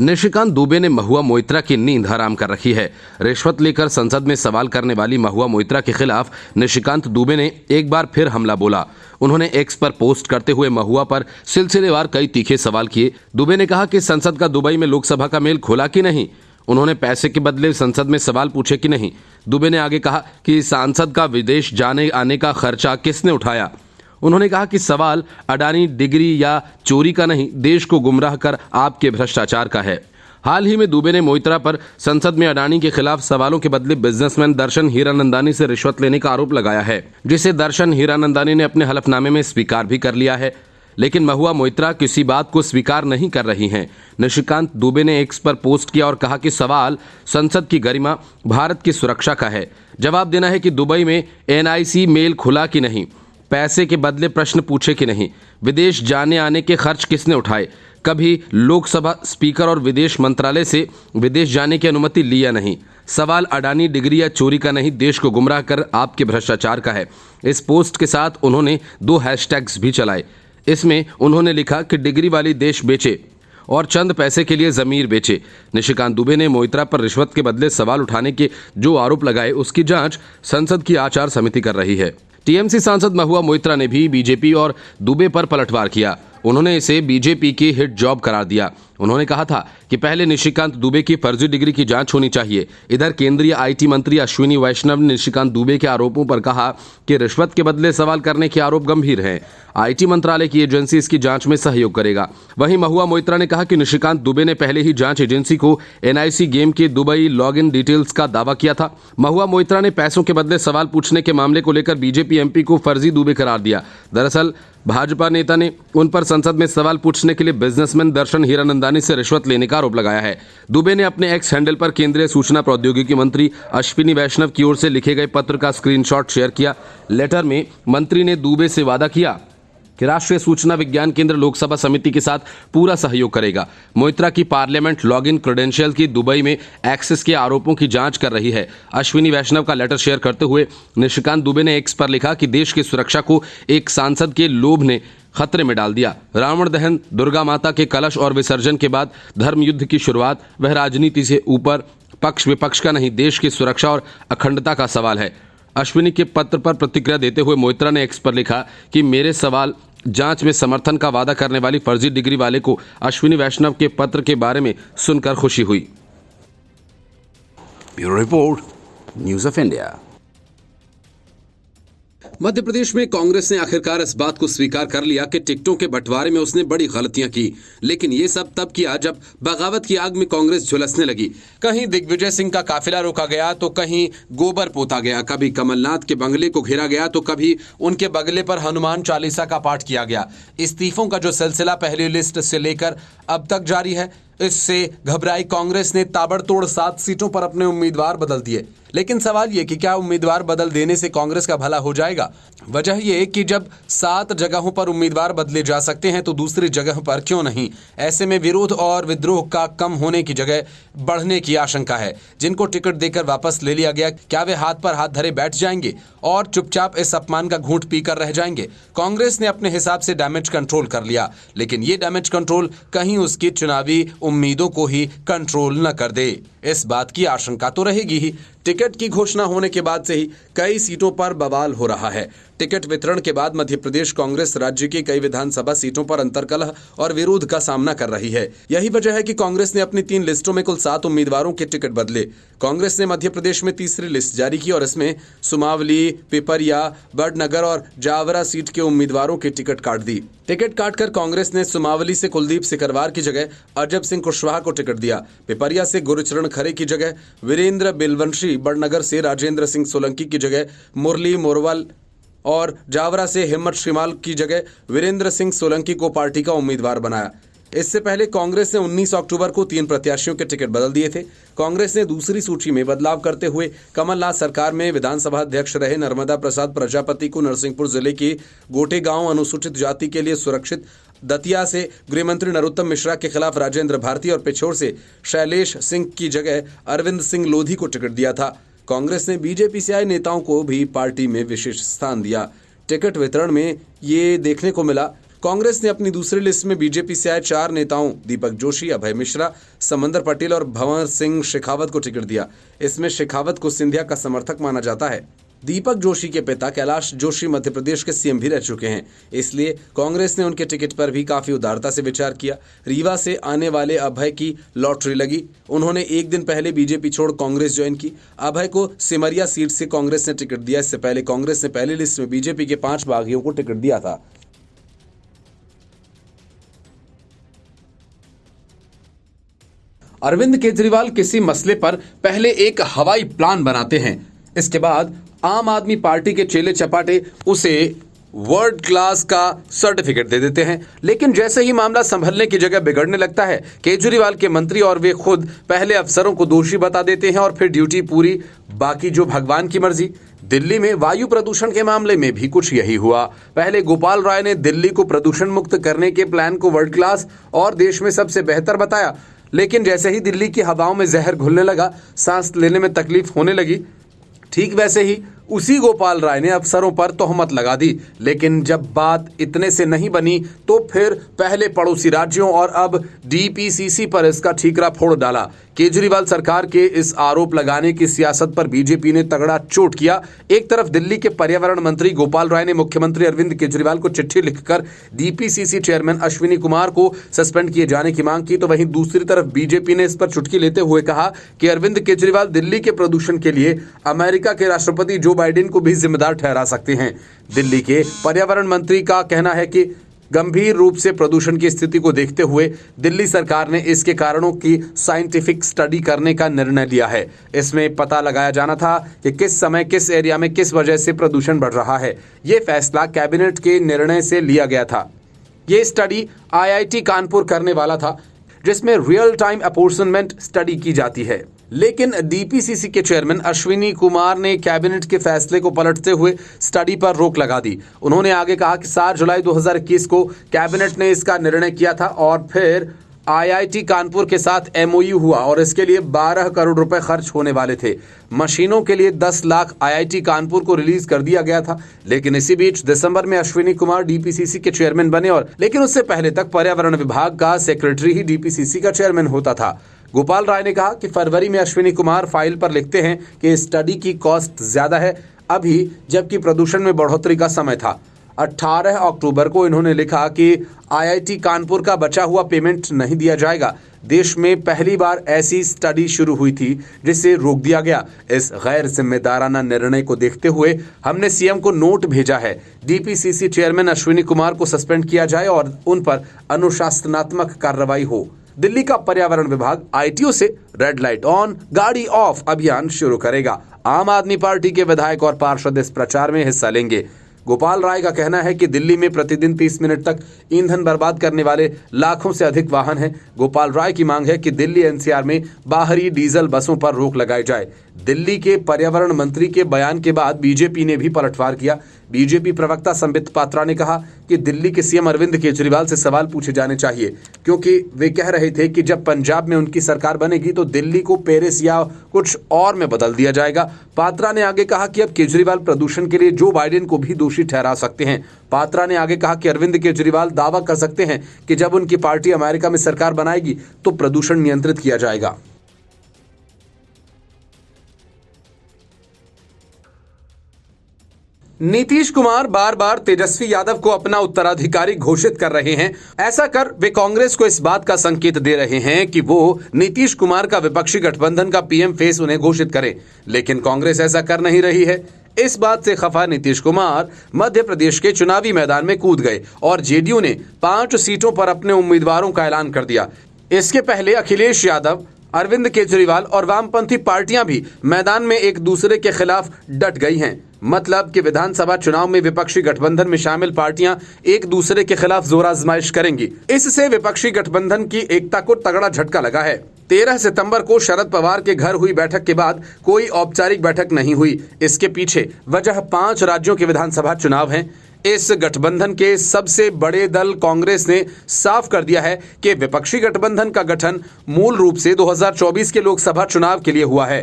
निशिकांत दुबे ने महुआ मोइत्रा की नींद हराम कर रखी है। रिश्वत लेकर संसद में सवाल करने वाली महुआ मोइत्रा के खिलाफ निशिकांत दुबे ने एक बार फिर हमला बोला। उन्होंने एक्स पर पोस्ट करते हुए महुआ पर सिलसिलेवार कई तीखे सवाल किए। दुबे ने कहा कि संसद का दुबई में लोकसभा का मेल खुला कि नहीं, उन्होंने पैसे के बदले संसद में सवाल पूछे कि नहीं। दुबे ने आगे कहा कि सांसद का विदेश जाने आने का खर्चा किसने उठाया। उन्होंने कहा कि सवाल अडानी डिग्री या चोरी का नहीं, देश को गुमराह कर आपके भ्रष्टाचार का है। हाल ही में दुबे ने मोइत्रा पर संसद में अडानी के खिलाफ सवालों के बदले बिजनेसमैन दर्शन हीरानंदानी से रिश्वत लेने का आरोप लगाया है, जिसे दर्शन हीरानंदानी ने अपने हलफनामे में स्वीकार भी कर लिया है। लेकिन महुआ मोइत्रा किसी बात को स्वीकार नहीं कर रही हैं। निशिकांत दुबे ने एक्स पर पोस्ट किया और कहा कि सवाल संसद की गरिमा, भारत की सुरक्षा का है। जवाब देना है कि दुबई में एनआईसी मेल खुला कि नहीं, पैसे के बदले प्रश्न पूछे कि नहीं, विदेश जाने आने के खर्च किसने उठाए, कभी लोकसभा स्पीकर और विदेश मंत्रालय से विदेश जाने की अनुमति ली या नहीं। सवाल अडानी डिग्री या चोरी का नहीं, देश को गुमराह कर आपके भ्रष्टाचार का है। इस पोस्ट के साथ उन्होंने 2 हैशटैग्स भी चलाए। इसमें उन्होंने लिखा कि डिग्री वाली देश बेचे और चंद पैसे के लिए जमीर बेचे। निशिकांत दुबे ने मोइत्रा पर रिश्वत के बदले सवाल उठाने के जो आरोप लगाए, उसकी जांच संसद की आचार समिति कर रही है। टीएमसी सांसद महुआ मोइत्रा ने भी बीजेपी और दुबे पर पलटवार किया। उन्होंने इसे बीजेपी की हिट जॉब करार दिया। उन्होंने कहा था कि पहले निशिकांत दुबे की फर्जी डिग्री की जांच होनी चाहिए। इधर केंद्रीय आईटी मंत्री अश्विनी वैष्णव ने निशिकांत दुबे के आरोपों पर कहा कि रिश्वत के बदले सवाल करने के आरोप गंभीर हैं। आईटी मंत्रालय की एजेंसी इसकी जांच में सहयोग करेगा। वहीं महुआ मोइत्रा ने कहा कि निशिकांत दुबे ने पहले ही जांच एजेंसी को एनआईसी गेम के दुबई लॉगिन डिटेल्स का दावा किया था। महुआ मोइत्रा ने पैसों के बदले सवाल पूछने के मामले को लेकर बीजेपी एमपी को फर्जी दुबे करार दिया। दरअसल भाजपा नेता ने उन पर संसद में सवाल पूछने के लिए बिजनेसमैन दर्शन हीरानंदानी से रिश्वत लेने का आरोप लगाया है। दुबे ने अपने एक्स हैंडल पर केंद्रीय सूचना प्रौद्योगिकी मंत्री अश्विनी वैष्णव की ओर से लिखे गए पत्र का स्क्रीनशॉट शेयर किया। लेटर में मंत्री ने दुबे से वादा किया कि राष्ट्रीय सूचना विज्ञान केंद्र लोकसभा समिति के साथ पूरा सहयोग करेगा। मोइत्रा की पार्लियामेंट लॉगिन क्रेडेंशियल की दुबई में एक्सेस के आरोपों की जांच कर रही है। अश्विनी वैष्णव का लेटर शेयर करते हुए निशिकांत दुबे ने एक्स पर लिखा कि देश की सुरक्षा को एक सांसद के लोभ ने खतरे में डाल दिया। रावण दहन, दुर्गा माता के कलश और विसर्जन के बाद धर्म युद्ध की शुरुआत, वह राजनीति से ऊपर पक्ष विपक्ष का नहीं, देश की सुरक्षा और अखंडता का सवाल है। अश्विनी के पत्र पर प्रतिक्रिया देते हुए मोइत्रा ने एक्स पर लिखा कि मेरे सवाल जांच में समर्थन का वादा करने वाली फर्जी डिग्री वाले को अश्विनी वैष्णव के पत्र के बारे में सुनकर खुशी हुई। Bureau report, news of India. Madhya Pradesh में कांग्रेस ने आखिरकार इस बात को स्वीकार कर लिया कि टिकटों के बंटवारे में उसने बड़ी गलतियां की, लेकिन ये सब तब किया जब बगावत की आग में कांग्रेस झुलसने लगी। कहीं दिग्विजय सिंह का काफिला रोका गया तो कहीं गोबर पोता गया, कभी कमलनाथ के बंगले को घेरा गया तो कभी उनके बंगले पर हनुमान चालीसा का पाठ किया गया। इस्तीफों का जो सिलसिला पहली लिस्ट से लेकर अब तक जारी है, इससे घबराई कांग्रेस ने ताबड़तोड़ 7 सीटों पर अपने उम्मीदवार बदल दिए। लेकिन सवाल ये कि क्या उम्मीदवार बदल देने से कांग्रेस का भला हो जाएगा? वजह ये कि जब 7 जगहों पर उम्मीदवार बदले जा सकते हैं तो दूसरी जगह पर क्यों नहीं? ऐसे में विरोध और विद्रोह का कम होने की जगह बढ़ने की आशंका है। जिनको टिकट देकर वापस ले लिया गया, क्या वे हाथ पर हाथ धरे बैठ जाएंगे और चुपचाप इस अपमान का घूंट पीकर रह जाएंगे? कांग्रेस ने अपने हिसाब से डैमेज कंट्रोल कर लिया, लेकिन ये डैमेज कंट्रोल कहीं उसकी चुनावी उम्मीदों को ही कंट्रोल न कर दे, इस बात की आशंका तो रहेगी ही। टिकट की घोषणा होने के बाद से ही कई सीटों पर बवाल हो रहा है। टिकट वितरण के बाद मध्य प्रदेश कांग्रेस राज्य की कई विधानसभा सीटों पर अंतर्कलह और विरोध का सामना कर रही है। यही वजह है कि कांग्रेस ने अपनी 3 लिस्टों में कुल 7 उम्मीदवारों के टिकट बदले। कांग्रेस ने मध्य प्रदेश में तीसरी लिस्ट जारी की और इसमें सुमावली, पिपरिया, बड़नगर और जावरा सीट के उम्मीदवारों के टिकट काट दी। टिकट काटकर कांग्रेस ने सुमावली से कुलदीप सिकरवार की जगह अजब सिंह कुशवाहा को टिकट दिया। पिपरिया से गुरुचरण खरे की जगह वीरेंद्र बिलवंशी, बड़नगर से राजेंद्र सिंह सोलंकी की जगह मुरली मोरवाल और जावरा से हिम्मत श्रीमाल की जगह वीरेंद्र सिंह सोलंकी को पार्टी का उम्मीदवार बनाया। इससे पहले कांग्रेस ने 19 अक्टूबर को 3 प्रत्याशियों के टिकट बदल दिए थे। कांग्रेस ने दूसरी सूची में बदलाव करते हुए कमलनाथ सरकार में विधानसभा अध्यक्ष रहे नर्मदा प्रसाद प्रजापति को नरसिंहपुर जिले के गोटे गांव अनुसूचित जाति के लिए सुरक्षित, दतिया से गृहमंत्री नरोत्तम मिश्रा के खिलाफ राजेंद्र भारती और पिछोर से शैलेश सिंह की जगह अरविंद सिंह लोधी को टिकट दिया था। कांग्रेस ने बीजेपी से आए नेताओं को भी पार्टी में विशेष स्थान दिया। टिकट वितरण में ये देखने को मिला कांग्रेस ने अपनी दूसरी लिस्ट में बीजेपी से आए 4 नेताओं दीपक जोशी, अभय मिश्रा, समंदर पटेल और भंवर सिंह शेखावत को टिकट दिया। इसमें शेखावत को सिंधिया का समर्थक माना जाता है। दीपक जोशी के पिता कैलाश जोशी मध्य प्रदेश के सीएम भी रह चुके हैं, इसलिए कांग्रेस ने उनके टिकट पर भी काफी उदारता से विचार किया। रीवा से आने वाले अभय की लॉटरी लगी। उन्होंने एक दिन पहले बीजेपी छोड़ कांग्रेस ज्वाइन की। अभय को सिमरिया सीट से कांग्रेस ने टिकट दिया। इससे पहले कांग्रेस ने पहली लिस्ट में बीजेपी के 5 बागियों को टिकट दिया था। अरविंद केजरीवाल किसी मसले पर पहले एक हवाई प्लान बनाते हैं, इसके बाद आम आदमी पार्टी के चेले चपाटे उसे वर्ल्ड क्लास का सर्टिफिकेट दे देते हैं। लेकिन जैसे ही मामला संभलने की जगह बिगड़ने लगता है, केजरीवाल के मंत्री और वे खुद पहले अफसरों को दोषी बता देते हैं और फिर ड्यूटी पूरी, बाकी जो भगवान की मर्जी। दिल्ली में वायु प्रदूषण के मामले में भी कुछ यही हुआ। पहले गोपाल राय ने दिल्ली को प्रदूषण मुक्त करने के प्लान को वर्ल्ड क्लास और देश में सबसे बेहतर बताया, लेकिन जैसे ही दिल्ली की हवाओं में जहर घुलने लगा, सांस लेने में तकलीफ होने लगी, ठीक वैसे ही उसी गोपाल राय ने अफसरों पर तोहमत लगा दी। लेकिन जब बात इतने से नहीं बनी तो फिर पहले पड़ोसी राज्यों और अब डीपीसीसी पर इसका ठीकरा फोड़ डाला। केजरीवाल सरकार के इस आरोप लगाने की सियासत पर बीजेपी ने तगड़ा चोट किया। एक तरफ दिल्ली के पर्यावरण मंत्री गोपाल राय ने मुख्यमंत्री अरविंद केजरीवाल को चिट्ठी लिखकर डीपीसीसी चेयरमैन अश्विनी कुमार को सस्पेंड किए जाने की मांग की, तो वहीं दूसरी तरफ बीजेपी ने इस पर चुटकी लेते हुए कहा कि अरविंद केजरीवाल दिल्ली के प्रदूषण के लिए अमेरिका के राष्ट्रपति जो बाइडेन को भी जिम्मेदार ठहरा सकते हैं। दिल्ली के पर्यावरण मंत्री का कहना है कि गंभीर रूप से प्रदूषण की स्थिति को देखते हुए दिल्ली सरकार ने इसके कारणों की साइंटिफिक स्टडी करने का निर्णय लिया है। इसमें पता लगाया जाना था कि किस समय किस एरिया में किस वजह से प्रदूषण बढ़ रहा है। यह फैसला कैबिनेट के निर्णय से लिया गया था। यह स्टडी आईआईटी कानपुर करने वाला था, जिसमें रियल टाइम अपॉर्चुनमेंट स्टडी की जाती है। लेकिन डीपीसीसी के चेयरमैन अश्विनी कुमार ने कैबिनेट के फैसले को पलटते हुए स्टडी पर रोक लगा दी। उन्होंने आगे कहा कि 7 जुलाई 2021 को कैबिनेट ने इसका निर्णय किया था और फिर आईआईटी कानपुर के साथ एमओयू हुआ और इसके लिए 12 करोड़ रुपए खर्च होने वाले थे। मशीनों के लिए 10 लाख आईआईटी कानपुर को रिलीज कर दिया गया था। लेकिन इसी बीच दिसंबर में अश्विनी कुमार डीपीसीसी के चेयरमैन बने और लेकिन उससे पहले तक पर्यावरण विभाग का सेक्रेटरी ही डीपीसीसी का चेयरमैन होता था। गोपाल राय ने कहा कि फरवरी में अश्विनी कुमार फाइल पर लिखते हैं कि स्टडी की कॉस्ट ज्यादा है अभी, जबकि प्रदूषण में बढ़ोतरी का समय था। 18 अक्टूबर को इन्होंने लिखा कि आईआईटी कानपुर का बचा हुआ पेमेंट नहीं दिया जाएगा। देश में पहली बार ऐसी स्टडी शुरू हुई थी जिसे रोक दिया गया। इस गैर जिम्मेदाराना निर्णय को देखते हुए हमने सीएम को नोट भेजा है, डीपीसीसी चेयरमैन अश्विनी कुमार को सस्पेंड किया जाए और उन पर अनुशासनात्मक कार्रवाई हो। दिल्ली का पर्यावरण विभाग आईटीओ से रेड लाइट ऑन गाड़ी ऑफ अभियान शुरू करेगा। आम आदमी पार्टी के विधायक और पार्षद इस प्रचार में हिस्सा लेंगे। गोपाल राय का कहना है कि दिल्ली में प्रतिदिन 30 मिनट तक ईंधन बर्बाद करने वाले लाखों से अधिक वाहन हैं। गोपाल राय की मांग है कि दिल्ली एनसीआर में बाहरी डीजल बसों पर रोक लगाई जाए। दिल्ली के पर्यावरण मंत्री के बयान के बाद बीजेपी ने भी पलटवार किया। बीजेपी प्रवक्ता संबित पात्रा ने कहा कि दिल्ली के सीएम अरविंद केजरीवाल से सवाल पूछे जाने चाहिए, क्योंकि वे कह रहे थे कि जब पंजाब में उनकी सरकार बनेगी तो दिल्ली को पेरिस या कुछ और में बदल दिया जाएगा। पात्रा ने आगे कहा कि अब केजरीवाल प्रदूषण के लिए जो बाइडेन को भी दोषी ठहरा सकते हैं। पात्रा ने आगे कहा कि अरविंद केजरीवाल दावा कर सकते हैं कि जब उनकी पार्टी अमेरिका में सरकार बनाएगी तो प्रदूषण नियंत्रित किया जाएगा। नीतीश कुमार बार बार तेजस्वी यादव को अपना उत्तराधिकारी घोषित कर रहे हैं। ऐसा कर वे कांग्रेस को इस बात का संकेत दे रहे हैं कि वो नीतीश कुमार का विपक्षी गठबंधन का पीएम फेस उन्हें घोषित करे, लेकिन कांग्रेस ऐसा कर नहीं रही है। इस बात से खफा नीतीश कुमार मध्य प्रदेश के चुनावी मैदान में कूद गए और जेडीयू ने 5 सीटों पर अपने उम्मीदवारों का ऐलान कर दिया। इसके पहले अखिलेश यादव, अरविंद केजरीवाल और वामपंथी पार्टियां भी मैदान में एक दूसरे के खिलाफ डट गई हैं। मतलब कि विधानसभा चुनाव में विपक्षी गठबंधन में शामिल पार्टियां एक दूसरे के खिलाफ जोर आजमाइश करेंगी। इससे विपक्षी गठबंधन की एकता को तगड़ा झटका लगा है। 13 सितंबर को शरद पवार के घर हुई बैठक के बाद कोई औपचारिक बैठक नहीं हुई। इसके पीछे वजह 5 राज्यों के विधानसभा चुनाव हैं। इस गठबंधन के सबसे बड़े दल कांग्रेस ने साफ कर दिया है कि विपक्षी गठबंधन का गठन मूल रूप से 2024 के लोकसभा चुनाव के लिए हुआ है।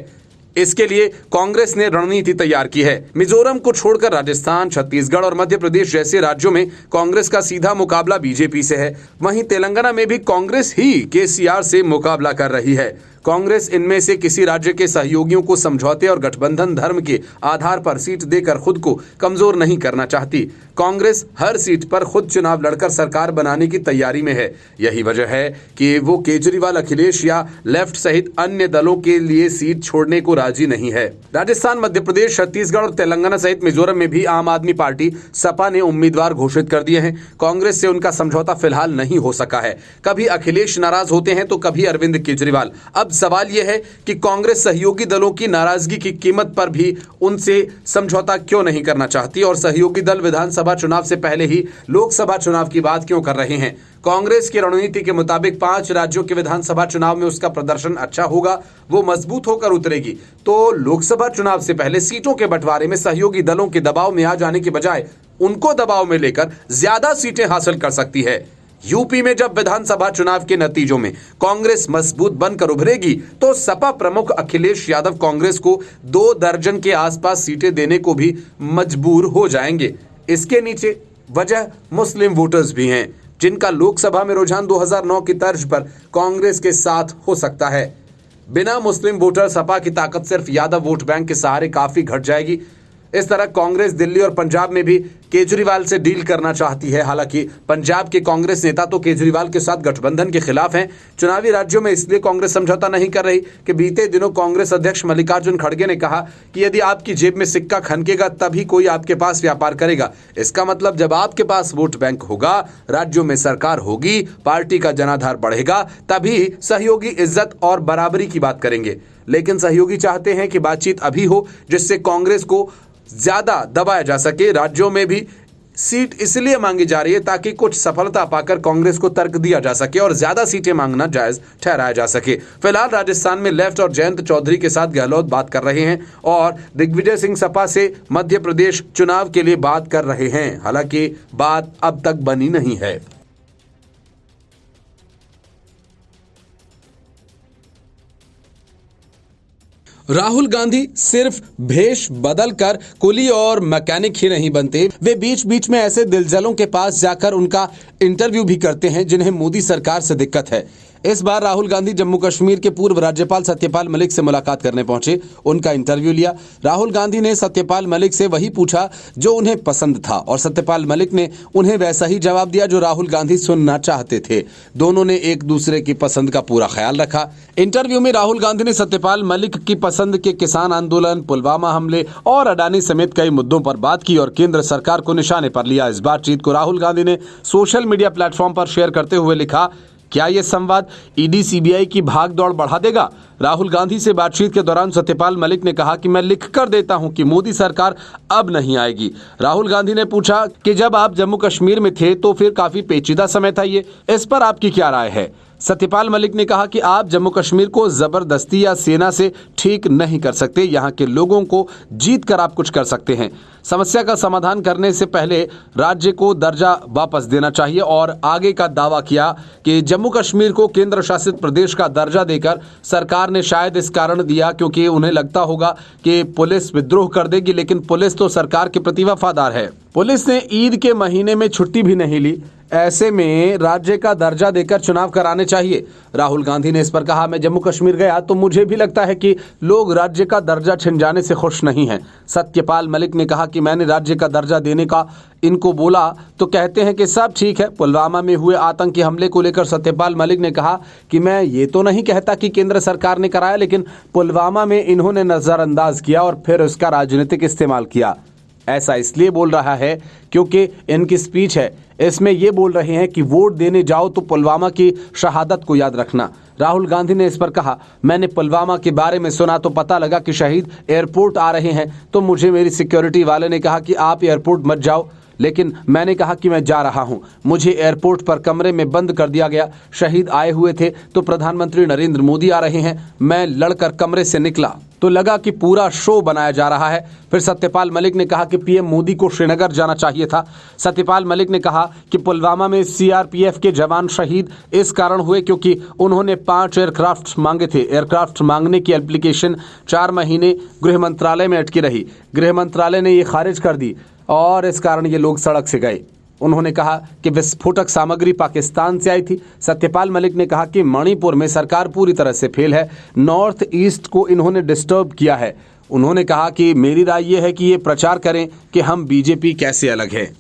इसके लिए कांग्रेस ने रणनीति तैयार की है। मिजोरम को छोड़कर राजस्थान, छत्तीसगढ़ और मध्य प्रदेश जैसे राज्यों में कांग्रेस का सीधा मुकाबला बीजेपी से है। वहीं तेलंगाना में भी कांग्रेस ही केसीआर से मुकाबला कर रही है। कांग्रेस इनमें से किसी राज्य के सहयोगियों को समझौते और गठबंधन धर्म के आधार पर सीट देकर खुद को कमजोर नहीं करना चाहती। कांग्रेस हर सीट पर खुद चुनाव लड़कर सरकार बनाने की तैयारी में है। यही वजह है कि वो केजरीवाल, अखिलेश या लेफ्ट सहित अन्य दलों के लिए सीट छोड़ने को राजी नहीं है। राजस्थान, मध्य प्रदेश, छत्तीसगढ़ और तेलंगाना सहित मिजोरम में भी आम आदमी पार्टी सपा ने उम्मीदवार घोषित कर दिए हैं। कांग्रेस से उनका समझौता फिलहाल नहीं हो सका है। कभी अखिलेश नाराज होते हैं तो कभी अरविंद केजरीवाल। अब सवाल यह है कि कांग्रेस सहयोगी दलों की नाराजगी की कीमत पर भी उनसे समझौता क्यों नहीं करना चाहती और सहयोगी दल विधानसभा चुनाव से पहले ही लोकसभा चुनाव की बात क्यों कर रहे हैं। कांग्रेस की रणनीति के मुताबिक 5 राज्यों के विधानसभा चुनाव में उसका प्रदर्शन अच्छा होगा, वो मजबूत होकर उतरेगी, तो लोकसभा चुनाव से पहले सीटों के बंटवारे में सहयोगी दलों के दबाव में आ जाने की बजाय उनको दबाव में लेकर ज्यादा सीटें हासिल कर सकती है। यूपी में जब विधानसभा चुनाव के नतीजों में कांग्रेस मजबूत बनकर उभरेगी तो सपा प्रमुख अखिलेश यादव कांग्रेस को 2 दर्जन के आसपास सीटें देने को भी मजबूर हो जाएंगे। इसके नीचे वजह मुस्लिम वोटर्स भी हैं, जिनका लोकसभा में रुझान 2009 की तर्ज पर कांग्रेस के साथ हो सकता है। बिना मुस्लिम वोटर सपा की ताकत सिर्फ यादव वोट बैंक के सहारे काफी घट जाएगी। इस तरह कांग्रेस दिल्ली और पंजाब में भी केजरीवाल से डील करना चाहती है। हालांकि पंजाब के कांग्रेस नेता तो केजरीवाल के साथ गठबंधन के खिलाफ हैं। चुनावी राज्यों में इसलिए कांग्रेस समझौता नहीं कर रही कि बीते दिनों कांग्रेस अध्यक्ष मल्लिकार्जुन खड़गे ने कहा कि यदि आपकी जेब में सिक्का खनकेगा तभी कोई आपके पास व्यापार करेगा। इसका मतलब जब आपके पास वोट बैंक होगा, राज्यों में सरकार होगी, पार्टी का जनाधार बढ़ेगा, तभी सहयोगी इज्जत और बराबरी की बात करेंगे। लेकिन सहयोगी चाहते हैं कि बातचीत अभी हो जिससे कांग्रेस को ज्यादा दबाया जा सके। राज्यों में भी सीट इसलिए मांगी जा रही है ताकि कुछ सफलता पाकर कांग्रेस को तर्क दिया जा सके और ज्यादा सीटें मांगना जायज ठहराया जा सके। फिलहाल राजस्थान में लेफ्ट और जयंत चौधरी के साथ गहलोत बात कर रहे हैं और दिग्विजय सिंह सपा से मध्य प्रदेश चुनाव के लिए बात कर रहे हैं। हालांकि बात अब तक बनी नहीं है। राहुल गांधी सिर्फ भेष बदलकर कुली और मैकेनिक ही नहीं बनते, वे बीच बीच में ऐसे दिलजलों के पास जाकर उनका इंटरव्यू भी करते हैं जिन्हें मोदी सरकार से दिक्कत है। इस बार राहुल गांधी जम्मू कश्मीर के पूर्व राज्यपाल सत्यपाल मलिक से मुलाकात करने पहुंचे, उनका इंटरव्यू लिया। राहुल गांधी ने सत्यपाल मलिक से वही पूछा जो उन्हें पसंद था और सत्यपाल मलिक ने उन्हें वैसा ही जवाब दिया जो राहुल गांधी सुनना चाहते थे। दोनों ने एक दूसरे की पसंद का पूरा ख्याल रखा। इंटरव्यू में राहुल गांधी ने सत्यपाल मलिक की पसंद के किसान आंदोलन, पुलवामा हमले और अडानी समेत कई मुद्दों पर बात की और केंद्र सरकार को निशाने पर लिया। इस बातचीत को राहुल गांधी ने सोशल मीडिया प्लेटफॉर्म पर शेयर करते हुए लिखा, क्या यह संवाद ईडी सीबीआई की भागदौड़ बढ़ा देगा? राहुल गांधी से बातचीत के दौरान सत्यपाल मलिक ने कहा कि मैं लिख कर देता हूं कि मोदी सरकार अब नहीं आएगी। राहुल गांधी ने पूछा कि जब आप जम्मू कश्मीर में थे तो फिर काफी पेचीदा समय था ये, इस पर आपकी क्या राय है? सत्यपाल मलिक ने कहा कि आप जम्मू कश्मीर को जबरदस्ती या सेना से ठीक नहीं कर सकते, यहाँ के लोगों को जीत कर आप कुछ कर सकते हैं। समस्या का समाधान करने से पहले राज्य को दर्जा वापस देना चाहिए और आगे का दावा किया कि जम्मू कश्मीर को केंद्र शासित प्रदेश का दर्जा देकर सरकार ने शायद इस कारण दिया क्योंकि उन्हें लगता होगा कि पुलिस विद्रोह कर देगी, लेकिन पुलिस तो सरकार के प्रति वफादार है। पुलिस ने ईद के महीने में छुट्टी भी नहीं ली, ऐसे में राज्य का दर्जा देकर चुनाव कराने चाहिए। राहुल गांधी ने इस पर कहा, मैं जम्मू कश्मीर गया तो मुझे भी लगता है कि लोग राज्य का दर्जा छिन जाने से खुश नहीं हैं। सत्यपाल मलिक ने कहा कि मैंने राज्य का दर्जा देने का इनको बोला तो कहते हैं कि सब ठीक है। पुलवामा में हुए आतंकी हमले को लेकर सत्यपाल मलिक ने कहा कि मैं ये तो नहीं कहता कि केंद्र सरकार ने कराया, लेकिन पुलवामा में इन्होंने नजरअंदाज किया और फिर उसका राजनीतिक इस्तेमाल किया। ऐसा इसलिए बोल रहा है क्योंकि इनकी स्पीच है, इसमें ये बोल रहे हैं कि वोट देने जाओ तो पुलवामा की शहादत को याद रखना। राहुल गांधी ने इस पर कहा, मैंने पुलवामा के बारे में सुना तो पता लगा कि शहीद एयरपोर्ट आ रहे हैं, तो मुझे मेरी सिक्योरिटी वाले ने कहा कि आप एयरपोर्ट मत जाओ, लेकिन मैंने कहा कि मैं जा रहा हूं। मुझे एयरपोर्ट पर कमरे में बंद कर दिया गया। शहीद आए हुए थे तो प्रधानमंत्री नरेंद्र मोदी आ रहे हैं। मैं लड़कर कमरे से निकला तो लगा कि पूरा शो बनाया जा रहा है। फिर सत्यपाल मलिक ने कहा कि पीएम मोदी को श्रीनगर जाना चाहिए था। सत्यपाल मलिक ने कहा कि पुलवामा में सीआरपीएफ के जवान शहीद इस कारण हुए क्योंकि उन्होंने 5 एयरक्राफ्ट मांगे थे। एयरक्राफ्ट मांगने की एप्लीकेशन 4 महीने गृह मंत्रालय में अटकी रही। गृह मंत्रालय ने ये खारिज कर दी और इस कारण ये लोग सड़क से गए। उन्होंने कहा कि विस्फोटक सामग्री पाकिस्तान से आई थी। सत्यपाल मलिक ने कहा कि मणिपुर में सरकार पूरी तरह से फेल है। नॉर्थ ईस्ट को इन्होंने डिस्टर्ब किया है। उन्होंने कहा कि मेरी राय यह है कि ये प्रचार करें कि हम बीजेपी कैसे अलग है।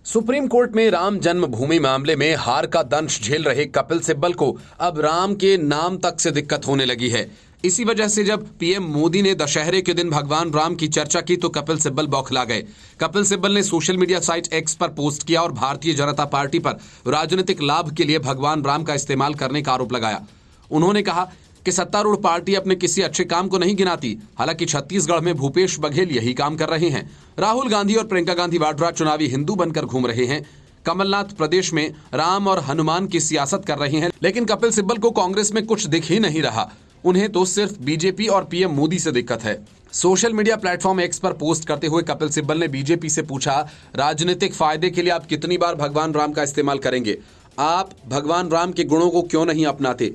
सुप्रीम कोर्ट में राम जन्मभूमि मामले में हार का दंश झेल रहे कपिल सिब्बल को अब राम के नाम तक से दिक्कत होने लगी है। इसी वजह से जब पीएम मोदी ने दशहरे के दिन भगवान राम की चर्चा की तो कपिल सिब्बल बौखला गए। कपिल सिब्बल ने सोशल मीडिया साइट एक्स पर पोस्ट किया और भारतीय जनता पार्टी पर राजनीतिक लाभ के लिए भगवान राम का इस्तेमाल करने का आरोप लगाया। उन्होंने कहा कि सत्तारूढ़ पार्टी अपने किसी अच्छे काम को नहीं गिनाती। हालांकि छत्तीसगढ़ में भूपेश बघेल यही काम कर रहे हैं। राहुल गांधी और प्रियंका गांधी वाड्रा चुनावी हिंदू बनकर घूम रहे हैं। कमलनाथ प्रदेश में राम और हनुमान की सियासत कर रहे हैं। लेकिन कपिल सिब्बल को कांग्रेस में कुछ दिख ही नहीं रहा। उन्हें तो सिर्फ बीजेपी और पीएम मोदी से दिक्कत है। सोशल मीडिया प्लेटफॉर्म एक्स पर पोस्ट करते हुए कपिल सिब्बल ने बीजेपी से पूछा, राजनीतिक फायदे के लिए आप कितनी बार भगवान राम का इस्तेमाल करेंगे? आप भगवान राम के गुणों को क्यों नहीं अपनाते?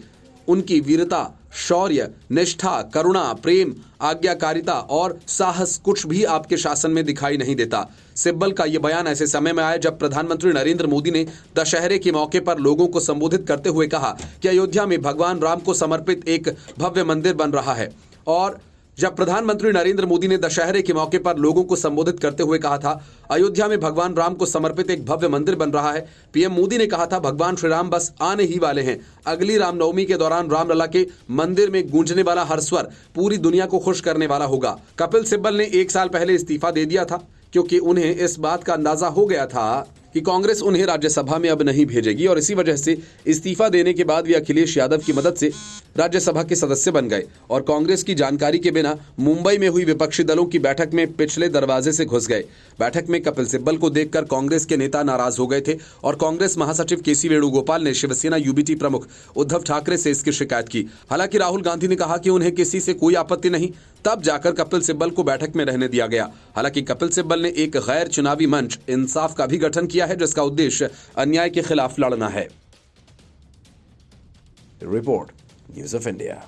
उनकी वीरता, शौर्य, निष्ठा, करुणा, प्रेम, आज्ञाकारिता और साहस कुछ भी आपके शासन में दिखाई नहीं देता। सिब्बल का यह बयान ऐसे समय में आया जब प्रधानमंत्री नरेंद्र मोदी ने दशहरे के मौके पर लोगों को संबोधित करते हुए कहा कि अयोध्या में भगवान राम को समर्पित एक भव्य मंदिर बन रहा है। और जब प्रधानमंत्री नरेंद्र मोदी ने दशहरे के मौके पर लोगों को संबोधित करते हुए कहा था, अयोध्या में भगवान राम को समर्पित एक भव्य मंदिर बन रहा है, पीएम मोदी ने कहा था भगवान श्री राम बस आने ही वाले हैं। अगली रामनवमी के दौरान रामलला के मंदिर में गूंजने वाला हर स्वर पूरी दुनिया को खुश करने वाला होगा। कपिल सिब्बल ने 1 साल पहले इस्तीफा दे दिया था क्योंकि उन्हें इस बात का अंदाजा हो गया था कि कांग्रेस उन्हें राज्यसभा में अब नहीं भेजेगी और इसी वजह से इस्तीफा देने के बाद वे अखिलेश यादव की मदद से राज्यसभा के सदस्य बन गए और कांग्रेस की जानकारी के बिना मुंबई में हुई विपक्षी दलों की बैठक में पिछले दरवाजे से घुस गए। बैठक में कपिल सिब्बल को देखकर कांग्रेस के नेता नाराज हो गए थे और कांग्रेस महासचिव केसी वेणुगोपाल ने शिवसेना यूबीटी प्रमुख उद्धव ठाकरे से इसकी शिकायत की। हालांकि राहुल गांधी ने कहा कि उन्हें किसी से कोई आपत्ति नहीं, तब जाकर कपिल सिब्बल को बैठक में रहने दिया गया। हालांकि कपिल सिब्बल ने एक गैर चुनावी मंच इंसाफ का भी गठन किया है जिसका उद्देश्य अन्याय के खिलाफ लड़ना है। Report news of India.